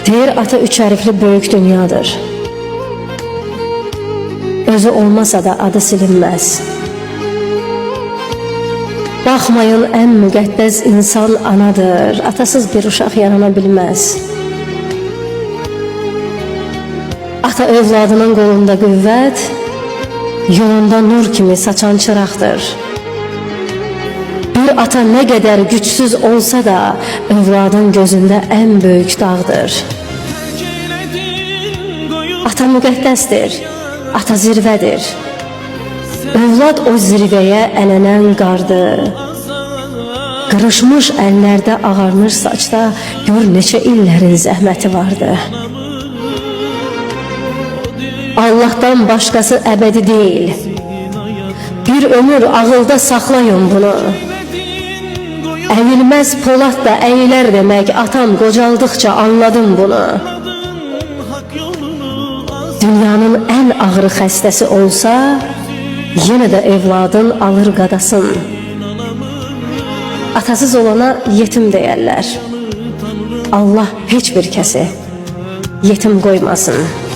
Deyir ata üç hərfli böyük dünyadır. Özü olmasa da adı silinmez. Baxmayın en müqəddəs insan anadır. Atasız bir uşaq yarana bilmez. Ata evladının qolunda qüvvət, yolunda nur kimi saçan çıraqdır. Bir ata ne kadar güçsüz olsa da evladın gözünde en büyük dağdır. Ata müqəddəsdir, ata zirvədir. Evlad o zirvəyə ələnən qardı. Qırışmış əllərdə, ağarmış saçda gör neçə illərin zəhməti vardı. Allah'tan başkası əbədi değil. Bir ömür ağılda saxlayın bunu. Əvilməz polad da əyilər demək, atam qocaldıqca anladım bunu. Dünyanın en ağrı xəstəsi olsa, yenə də evladın alır qadasın. Atasız olana yetim deyərlər. Allah heç bir kəsi yetim qoymasın.